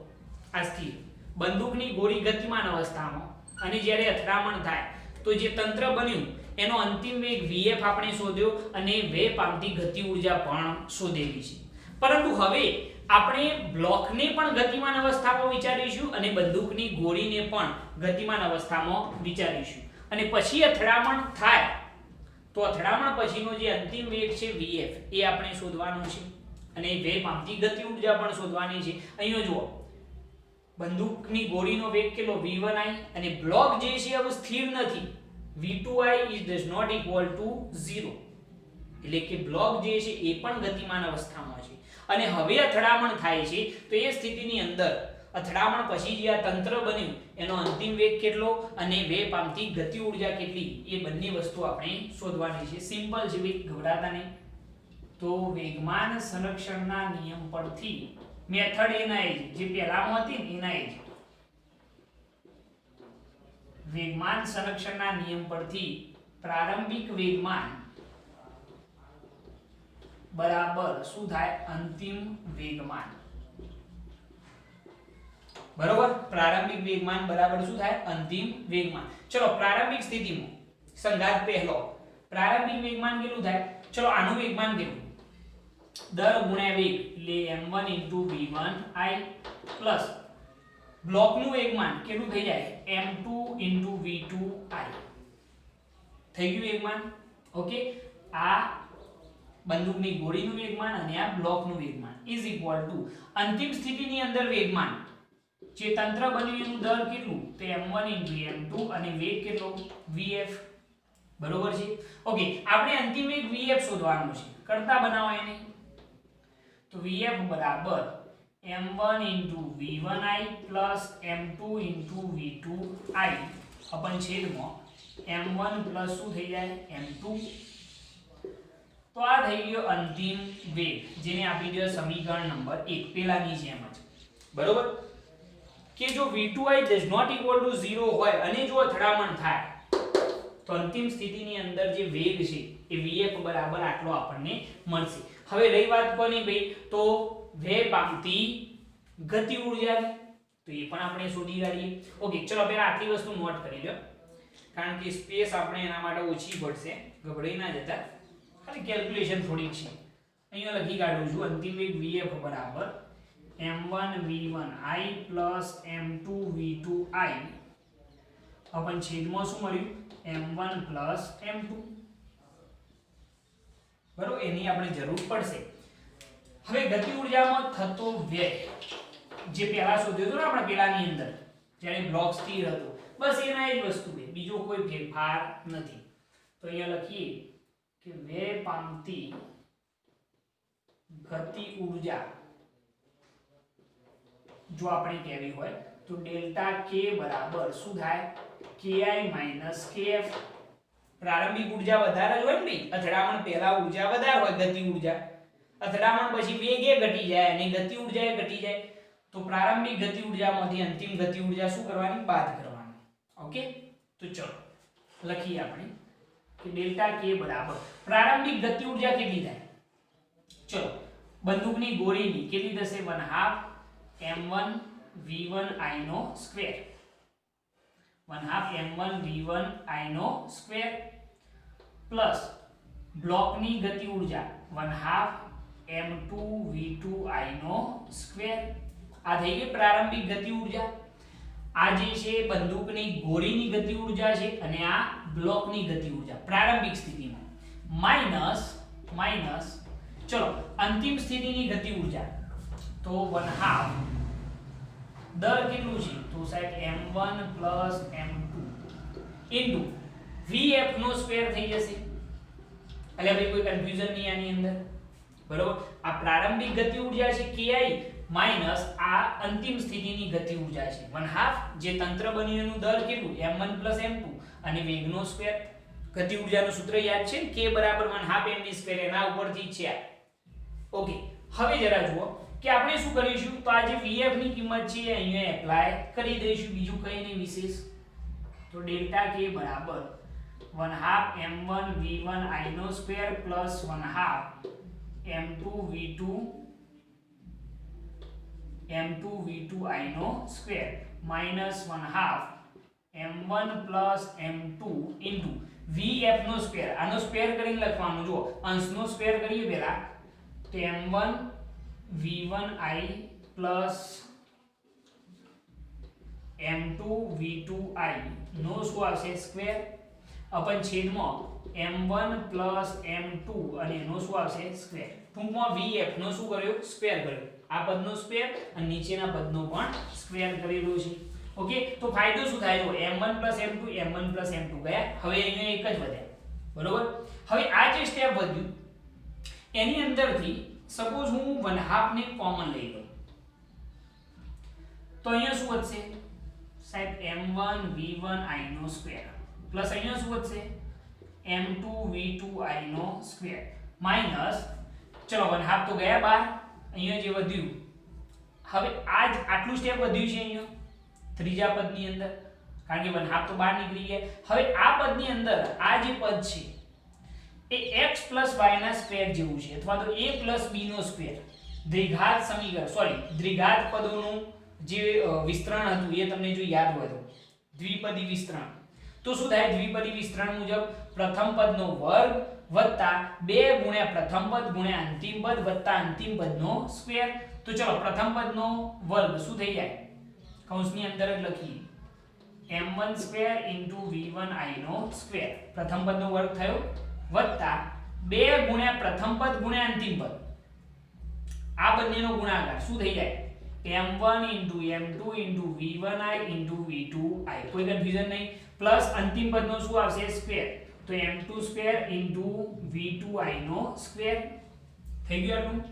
આ સ્થિર બંદૂકની ગોળી ગતિમાન અવસ્થામાં અને જ્યારે અથડામણ થાય તો જે તંત્ર બન્યું એનો અંતિમ વેગ vf આપણે શોધ્યો અને વ્યય પામતી ગતિ ઊર્જા પણ શોધેલી છે પરંતુ હવે આપણે બ્લોકને પણ ગતિમાન અવસ્થામાં વિચારીશું અને બંદૂકની ગોળીને પણ ગતિમાન અવસ્થામાં વિચારીશું અને પછી અથડામણ થાય તો અથડામણ પછીનો જે અંતિમ વેગ છે vf એ આપણે શોધવાનો છે અને વ્યય પામતી ગતિ ઊર્જા પણ શોધવાની છે અહીંયા જુઓ બંદૂકની ગોળીનો વેગ કેટલો v1i અને બ્લોક જે છે હવે સ્થિર નથી v2i is does not equal to 0 એટલે કે બ્લોક જે છે એ પણ ગતિમાન અવસ્થામાં છે અને હવે અથડામણ થાય છે તો એ સ્થિતિની અંદર અથડામણ પછી જે આ તંત્ર બન્યું એનો અંતિમ વેગ કેટલો અને વેગ પામતી ગતિ ઉર્જા કેટલી એ બંને વસ્તુ આપણે શોધવાની છે. સિમ્પલ છે ભાઈ, ગભરાતા નહીં. તો વેગમાન સંરક્ષણના નિયમ પરથી મેથડ એના એ જે પહેલામાં હતી ને એના એ વેગમાન સંરક્ષણના નિયમ પરથી પ્રારંભિક વેગમાન બરાબર શું થાય? અંતિમ વેગમાન. બરોબર, પ્રારંભિક વેગમાન બરાબર શું થાય? અંતિમ વેગમાન. ચલો પ્રારંભિક સ્થિતિમાં સંઘાત પહેલો પ્રારંભિક વેગમાન કેટલું થાય? ચલો આનું વેગમાન કેટલું? દર ગુણ્યા વેગ એટલે m1 v1i પ્લસ બ્લોકનું વેગમાન કેટલું થઈ જાય? m2 v2i થઈ ગયું વેગમાન. ઓકે, આ બંદૂકની ગોળીનું વેગમાન અને આ બ્લોકનું વેગમાન ઇઝ ઇક્વલ ટુ અંતિમ સ્થિતિની અંદર વેગમાન જે તંત્ર બન્યું એનું દર કેટલું? તો m1 m2 અને વેગ કેટલો? vf. બરોબર છે. ઓકે, આપણે અંતિમ વેગ vf શોધવાનો છે. કરતા બનાવો એને. તો vf બરાબર m1 v1i plus m2 v2i અપન છેદમાં m1 પ્લસ શું થઈ જાય? m2. તો આ થઈ ગયો અંતિમ વેગ જેને આપી દો સમીકરણ નંબર 1 પેલાની જેમ જ. બરોબર કે જો v2i does not equal to 0 હોય અને જો અથડામણ થાય તો અંતિમ સ્થિતિની અંદર જે વેગ છે એ vf બરાબર આટલો આપણને મળશે. હવે રહી વાત કોની ભાઈ? તો વેગ પામતી ગતિ ઉર્જા, તો એ પણ આપણે શોધી કાઢીએ. ઓકે, ચલો પહેલા આટલી વસ્તુ નોટ કરી લો કારણ કે સ્પેસ આપણે એના માટે ઓછી પડશે. ગભરાઈ ના જતા, ખાલી કેલ્ક્યુલેશન થોડીક છે. અહીંયા લખી કાઢું છું અંતિમ વેગ vf બરાબર m1 v1i plus m2 v2i अपन छेदમાં શું મળ્યું? m1 plus m2. બરોબર, એની આપણે જરૂર પડશે. હવે ગતિ ઉર્જામાં થતો વ્યય જે પહેલા શોધ્યો હતો ને આપણે પેલાની અંદર જ્યારે બ્લોક સ્થિર હતો, બસ એના જ વસ્તુ છે, બીજો કોઈ ફેરફાર નથી. તો અહીંયા લખીએ કે વ્યય પામતી ગતિ ઉર્જા જો આપણે કહેવી હોય તો ડેલ્ટા k બરાબર શું થાય? ki kf. પ્રારંભિક ઉર્જા વધારે જ હોય ને ભાઈ, અથડામણ પહેલા ઉર્જા વધારે હોય ગતિ ઉર્જા, અથડામણ પછી વેગ એ ઘટી જાય અને ગતિ ઉર્જા એ ઘટી જાય. તો પ્રારંભિક ગતિ ઉર્જામાંથી અંતિમ ગતિ ઉર્જા શું કરવાની? બાદ કરવાની. ઓકે, તો ચલો લખીએ આપણે કે ડેલ્ટા k બરાબર પ્રારંભિક ગતિ ઉર્જા કેટલી થાય? ચલો બંદૂકની ગોળીની કેટલી થશે? 1/2 m1 v1i નો સ્ક્વેર, 1/2 m1 v1i નો સ્ક્વેર પ્લસ બ્લોકની ગતિ ઉર્જા 1/2 m2 v2i નો સ્ક્વેર. આ થઈ ગઈ પ્રારંભિક ગતિ ઉર્જા. આ જે છે બંદૂકની ગોળીની ગતિ ઉર્જા છે અને આ બ્લોકની ગતિ ઉર્જા પ્રારંભિક સ્થિતિમાં માઈનસ ચલો અંતિમ સ્થિતિની ગતિ ઉર્જા તો 1/2 દર કેટલું છે? તો સાહેબ m1 m2 ઇન્ટુ vf નો સ્ક્વેર થઈ જશે. એટલે ભાઈ કોઈ કન્ફ્યુઝન નહીં આની અંદર. બરોબર, આ પ્રારંભિક ગતિ ઉર્જા છે ki માઈનસ આ અંતિમ સ્થિતિની ગતિ ઉર્જા છે 1/2 જે તંત્ર બન્યું એનું દર કેટલું? m1 m2 અને વેગનો સ્ક્વેર. ગતિ ઉર્જાનું સૂત્ર યાદ છે k બરાબર 1/2 mv2 એના ઉપરથી છે. ઓકે, હવે જરા જુઓ કે આપણે શું કરીશું? તો આ જે vf ની કિંમત છે અહીંયા એપ્લાય કરી દઈશું, બીજું કંઈ નહીં વિશેષ. તો ડેલ્ટા k બરાબર 1/2 m1 v1i નો સ્ક્વેર પ્લસ 1/2 m2 v2i નો square minus 1/2 m1 m2 into vf નો સ્ક્વેર. આનો સ્ક્વેર કરીને લખવાનું, જો અંશનો સ્ક્વેર કરીએ પહેલા તો m1 v1i plus m2 v2i નો શું આવશે? સ્ક્વેર અપન છેદમાં m1 m2 અને એનો શું આવશે? સ્ક્વેર. ટૂંકમાં vf નો શું કર્યો? સ્ક્વેર કર્યો. આ પદનો સ્ક્વેર અને નીચેના પદનો પણ સ્ક્વેર કરેલો છે. ઓકે, તો ફાયદો શું થાય? જો m1 m2 m1 m2 ગયા, હવે અહીંયા એક જ વધ્યા. બરોબર, હવે આ જે સ્ટેપ વધ્યું એની અંદરથી સપોઝ હું 1/2 ને કોમન લઈ લઉં તો અહીંયા શું વધશે સાહેબ m1 v1 i નો સ્ક્વેર પ્લસ અહીંયા શું વધશે m2 v2 i નો સ્ક્વેર માઈનસ ચલો 1/2 તો ગયા બહાર અહીંયા જે વધ્યું હવે આટલું સ્ટેપ વધ્યું છે અહીંયા ત્રીજા પદની અંદર કારણ કે 1/2 તો બહાર નીકળી ગયા હવે આ પદની અંદર આ જે પદ છે એ x y ના સ્ક્વેર જેવું છે અથવા તો a b નો સ્ક્વેર દ્વિઘાત સમીકરણ દ્વિઘાત પદોનું જે વિસ્તરણ હતું એ તમને જો યાદ હોય તો દ્વિપદી વિસ્તરણ તો શું થાય દ્વિપદી વિસ્તરણ મુજબ પ્રથમ પદનો વર્ગ વત્તા 2 ગુણ્યા પ્રથમ પદ ગુણ્યા અંતિમ પદ વત્તા અંતિમ પદનો સ્ક્વેર તો ચલો પ્રથમ પદનો વર્ગ શું થઈ જાય કૌંસની અંદર જ લખીએ m1 સ્ક્વેર v1 i નો સ્ક્વેર પ્રથમ પદનો વર્ગ થયો વત્તા 2 ગુણ્યા પ્રથમ પદ ગુણ્યા અંતિમ પદ આ બંનેનો ગુણાકાર શું થઈ જાય m1 m2 v1i v2i કોઈ કન્ફ્યુઝન નહીં પ્લસ અંતિમ પદનો શું આવશે સ્ક્વેર તો m2 સ્ક્વેર v2i નો સ્ક્વેર થઈ ગયું આટલું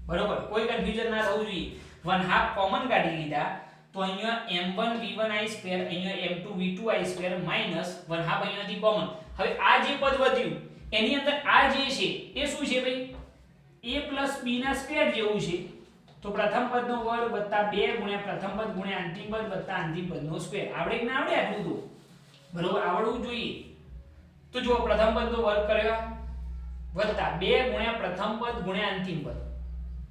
બરોબર કોઈ કન્ફ્યુઝન ના થવું જોઈએ 1/2 કોમન કાઢી લીધા તો અહીંયા m1 v1i સ્ક્વેર અહીંયા m2 v2i સ્ક્વેર માઈનસ 1/2 અહીંયાથી કોમન હવે આ જે પદ વધ્યું એની અંદર આ જે છે એ શું છે ભાઈ a b ના સ્ક્વેર જેવું છે તો પ્રથમ પદનો વર્ગ વત્તા 2 ગુણ્યા પ્રથમ પદ ગુણ્યા અંતિમ પદ વત્તા અંતિમ પદનો સ્ક્વેર આવડે કે ના આવડે આટલું તો બરોબર આવડવું જોઈએ તો જો પ્રથમ પદનો વર્ગ કર્યો વત્તા 2 ગુણ્યા પ્રથમ પદ ગુણ્યા અંતિમ પદ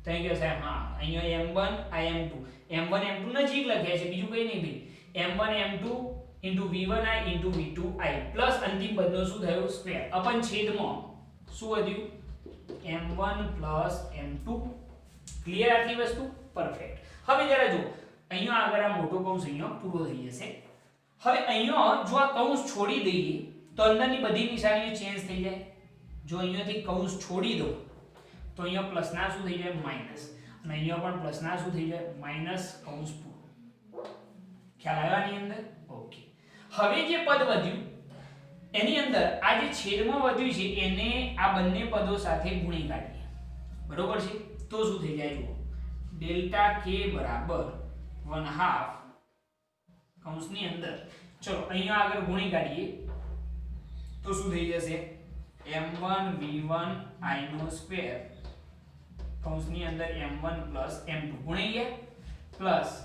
તો અહીં કે સાહેબ હા અહીંયા m1 આ m2 m1 m2 નજીક લખ્યા છે બીજું કઈ નહીં ભાઈ m1 m2 v1i v2i plus અંતિમ પદનો શું થયો સ્ક્વેર અપન છેદમાં શું વધ્યું m1 m2 ક્લિયર આટલી વસ્તુ પરફેક્ટ હવે જરા જો અહીંયા આગળ આ મોટો કૌંસ અહીંયા પૂરો થઈ જશે હવે અહીંયા જો આ કૌંસ છોડી દઈએ તો અંદરની બધી નિશાનીઓ ચેન્જ થઈ જાય જો અહીંયાથી કૌંસ છોડી દો તો અહીંયા પ્લસ ના શું થઈ જાય માઈનસ અને અહીંયા પણ પ્લસ ના શું થઈ જાય માઈનસ કૌંસ પૂરો ખ્યાલ આવ્યો આની અંદર ઓકે હવે જે પદ વધ્યું એની અંદર આ જે છેદમાં વધ્યું છે એને આ બંને પદો સાથે ગુણી કાઢીએ બરોબર છે તો શું થઈ જાય જુઓ ડેલ્ટા k બરાબર 1/2 કૌંસની અંદર ચલો અહીંયા આગળ ગુણી કાઢીએ તો શું થઈ જશે m1 v1 i નો સ્ક્વેર કૌંસની અંદર m1 m2 ગુણી ગયા પ્લસ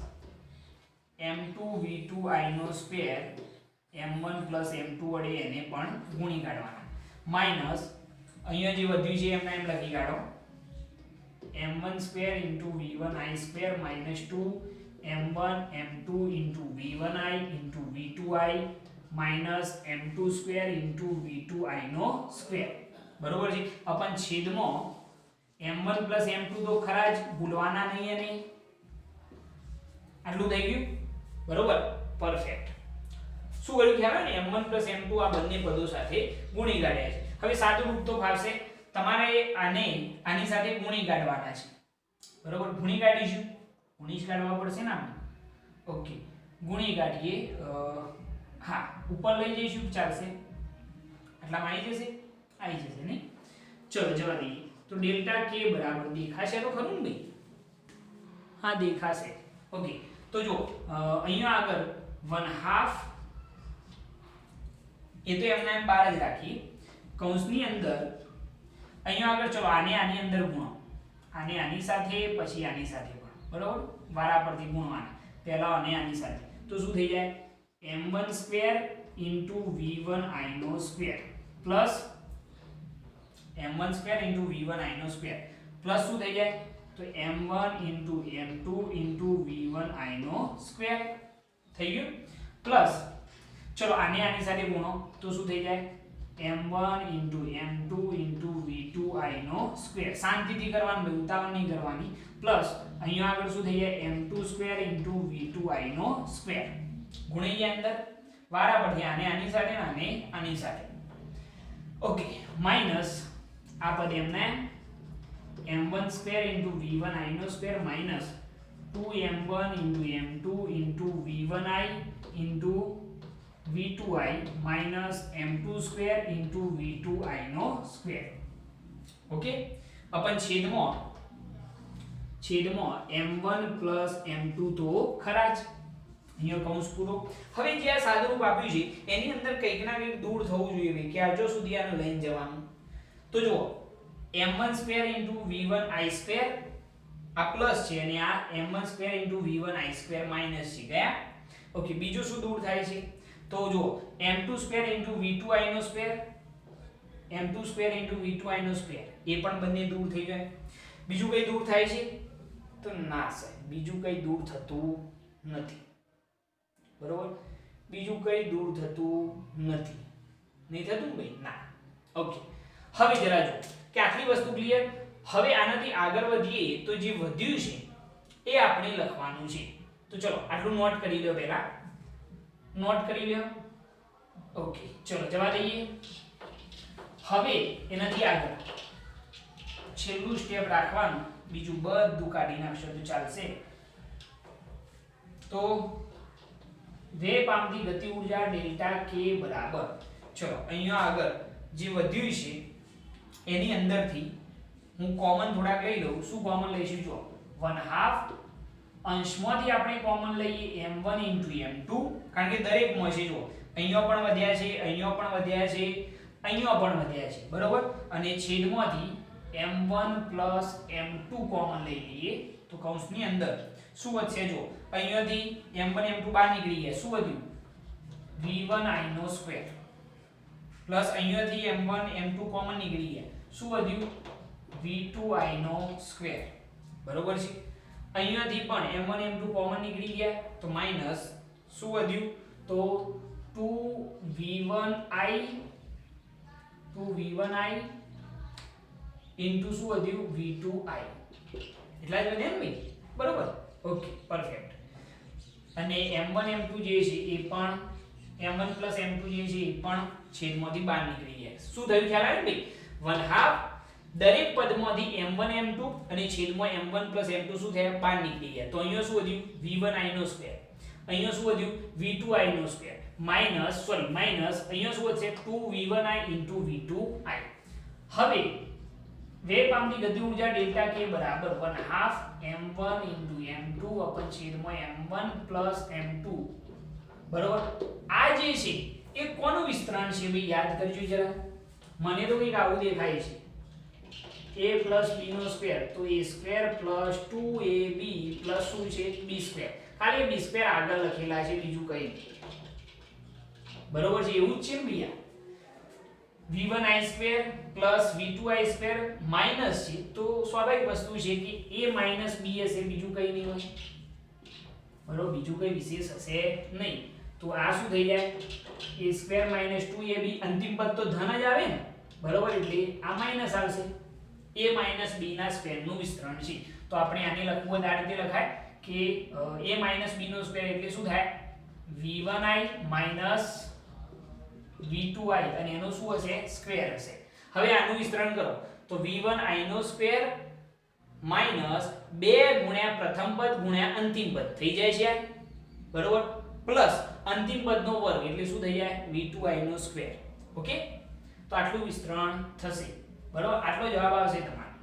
m2 v2 i નો સ્ક્વેર m1 m2 વડે એને પણ ગુણી કાઢવાના માઈનસ અહીંયા જે વધ્યું છે એમને એમ લખી કાઢો m1 square v1 i square minus 2 m1 m2 v1i v2i minus m2 square v2i નો સ્ક્વેર બરોબર છે અપન છેદમાં m1 m2 તો ખરા જ ભૂલવાના નહીં અને આટલું થઈ ગયું બરોબર પરફેક્ટ શું કર્યું ખ્યાલ ને m1 m2 આ બંને પદો સાથે ગુણી કાઢ્યા છે હવે સાદું રૂપ તો ફાવશે તમારે આની સાથે ગુણી કાઢવાના છે બરોબર ગુણી કાઢીશું ગુણી જ કાઢવા પડશે ને આપણે ઓકે ગુણી કાઢીએ હા ઉપર લઈ જઈશું ચાલશે આટલામાં આવી જશે નહીં ચલો જવા દઈએ તો ડેલ્ટા k બરાબર દેખાશે તો ખરું ને ભાઈ હા દેખાશે ઓકે તો જો અહીંયા આગળ 1/2 એ તો એમને એમ બાર જ રાખીએ કૌંસની અંદર અહીંયા આગળ ચલો આની અંદર ગુણો આને આની સાથે પછી આની સાથે પણ બરોબર વારા પરથી ગુણવાના પહેલા અને આની સાથે તો શું થઈ જાય m1 સ્ક્વેર v1i નો square plus m1 square v1i નો સ્ક્વેર પ્લસ શું થઈ જાય તો m1 m2 v1i નો સ્ક્વેર થઈ ગયું પ્લસ ચલો આની સાથે ગુણો તો શું થઈ જાય m1 m2 v2i નો સ્ક્વેર શાંતિથી કરવાનું ભાઈ ઉતાવળ નહીં કરવાની પ્લસ અહીંયા આગળ શું થઈ જાય m2 સ્ક્વેર v2i નો સ્ક્વેર ગુણી ગયા અંદર વારા પરથી આની સાથે અને આની સાથે ઓકે માઈનસ આ પદ એમને m1 સ્ક્વેર v1i નો square minus 2m1 m2 v1i v2i minus m2 square into v2i નો સ્ક્વેર ઓકે अपन છેદમાં m1 m2 તો ખરા જ. અહીંયા કૌંસ પૂરો. હવે જે આ સાદુરૂપ આપ્યું છે એની અંદર કંઈક ના કંઈક દૂર થવું જોઈએ ભાઈ, કે આજો સુધી આને લઈને જવાનું. તો જુઓ m1² v1i² આ પ્લસ છે અને આ m1² v1i² માઈનસ છે. ગયા? ઓકે, બીજું શું દૂર થાય છે? તો જુઓ m2² v2i², m2² v2i² એ પણ બંને દૂર થઈ જાય. બીજું કઈ દૂર થાય છે? તો ના સાહેબ, બીજું કઈ દૂર થતું નથી. બરોબર, બીજું કઈ દૂર થતું નથી. નહીં થતું ભાઈ? ના. ઓકે, હવે જરા જો કે આટલી વસ્તુ ક્લિયર. હવે આનાથી આગળ વધીએ તો જે વધ્યું છે એ આપણે લખવાનું છે. તો ચલો આટલું નોટ કરી લો, પહેલા નોટ કરી લો. ઓકે, ચલો જવા દઈએ. હવે એનાથી આગળ છેલ્લું સ્ટેપ રાખવાનું, બીજું બધું કાઢી નાખશો તો ચાલશે. તો વેગ પામતી ગતિ ઊર્જા ડેલ્ટા કે બરાબર, ચલો અહીંયા આગળ જે વધ્યું છે એની અંદરથી હું કોમન થોડાક લઈ લઉં. શું કોમન લઈશું? જો 1/2 અંશમાંથી આપણે કોમન લઈએ m1 m2, કારણ કે દરેકમાં છે. જો અહીંયા પણ વધ્યા છે, અહીંયા પણ વધ્યા છે, અહીંયા પણ વધ્યા છે. બરોબર, અને છેદમાંથી m1 m2 કોમન લઈ લઈએ તો કૌંસની અંદર શું વધશે? જો અહીંયાથી m1 m2 બહાર નીકળી ગયા. શું વધ્યું? v1i² પ્લસ અહીંયાથી m1 m2 કોમન નીકળી ગયા. શું વધ્યું? v2i². બરોબર છે. અહીંયાથી પણ m1 m2 કોમન નીકળી ગયા તો માઈનસ શું વધ્યું? તો 2v1i ઇન્ટુ શું વધ્યું? v2i. એટલા જ વધ્યા ને ભાઈ? બરોબર. Okay, perfect. અને m1 m2 જે છે એ પણ m1 m2 જે છે એ પણ છેદમાંથી બહાર નીકળી ગયા. શું થયું? ખ્યાલ આવ્યો ને ભાઈ? 1/2 દરેક પદમાંથી m1 m2 અને છેદમાં m1 m2 શું થયા? બહાર નીકળી ગયા. તો અહીંયા શું વધ્યું? v1i². અહીંયા શું વધ્યું? v2i². માઈનસ અહીંયા શું વધશે? 2v1i into v2i. હવે વેગ પામતી ગતિ ઊર્જા ડેલ્ટા કે બરાબર 1/2 m1 m2 અપન છેદમાં m1 m2. બરોબર. આ જે છે એ કોનું વિસ્તરણ છે ભાઈ? યાદ કરજો જરા. મને તો કંઈક આવું દેખાય છે. a + b² તો a² + 2ab + શું છે? b². ખાલી b² આગળ લખેલા છે, બીજું કંઈ નહીં. બરોબર છે? એવું જ છે ને ભૈયા. v1i² + v2i² માઈનસ છે તો સ્વાભાવિક વસ્તુ છે કે a - b હશે, બીજું કંઈ નહીં હોય. બરોબર, બીજું કંઈ વિશેષ હશે નહીં. તો આ શું થઈ જાય? a² - 2ab. અંતિમ પદ તો ધન જ આવે ને. બરોબર, એટલે આ માઈનસ આવશે. a - b ના સ્ક્વેરનું વિસ્તરણ છે. તો આપણે આને લખવું હોય આ રીતે લખાય કે a - b નો સ્ક્વેર એટલે શું થાય? v1i - v2i અને એનો શું હશે? સ્ક્વેર હશે. હવે આનું વિસ્તરણ કરો તો v1i નો સ્ક્વેર માઈનસ 2 ગુણ્યા પ્રથમ પદ ગુણ્યા અંતિમ પદ થઈ જાય છે. બરોબર, પ્લસ અંતિમ પદનો વર્ગ એટલે શું થઈ જાય? v2i નો સ્ક્વેર. ઓકે, તો આટલું વિસ્તરણ થશે. બરોબર, આટલો જવાબ આવશે તમારો.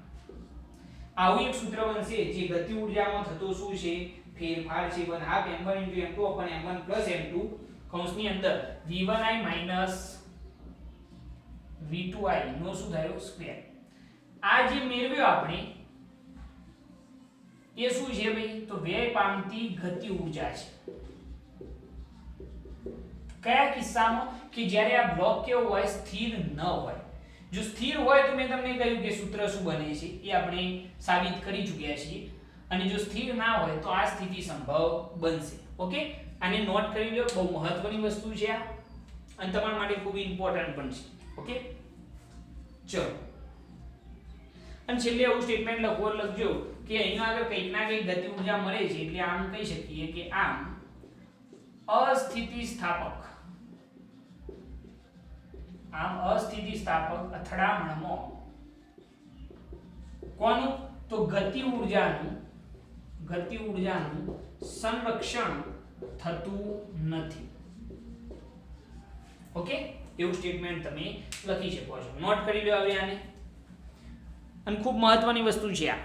આવું એક સૂત્ર બનશે જે ગતિ ઊર્જામાં થતો શું છે? ફેરફાર છે. 1/2 m1 m2 upon m1 m2 કૌંસની અંદર v1i - v2i નો શું થયો? સ્ક્વેર. આ જે મેળવ્યો આપણે એ શું છે ભાઈ? તો વેગ પામતી ગતિ ઊર્જા છે. કયા કિસ્સામાં? કે જ્યારે આ બ્લોક કેવો હોય? સ્થિર ન હોય. જો સ્થિર હોય તો મેં તમને કહ્યું કે સૂત્ર શું બને છે એ આપણે સાબિત કરી ચૂક્યા છીએ. અને જો સ્થિર ના હોય તો આ સ્થિતિ સંભવ બનશે. ઓકે, આને નોટ કરી લો, બહુ મહત્વની વસ્તુ છે આ અને તમારા માટે ખૂબ ઇમ્પોર્ટન્ટ પણ છે. ઓકે, ચલો. અને છેલ્લે એવું સ્ટેટમેન્ટ લખજો કે અહીંયા આગળ કંઈક ના કંઈક ગતિ ઊર્જા મળે છે એટલે આમ કહી શકીએ કે આમ અસ્થિતિસ્થાપક અથડામણમાં કોનું? તો ગતિ ઊર્જાનું સંરક્ષણ થતું નથી. ઓકે, એવું સ્ટેટમેન્ટ તમે લખી શકો છો. નોટ કરી લો હવે આને. અને ખૂબ મહત્વની વસ્તુ છે આ.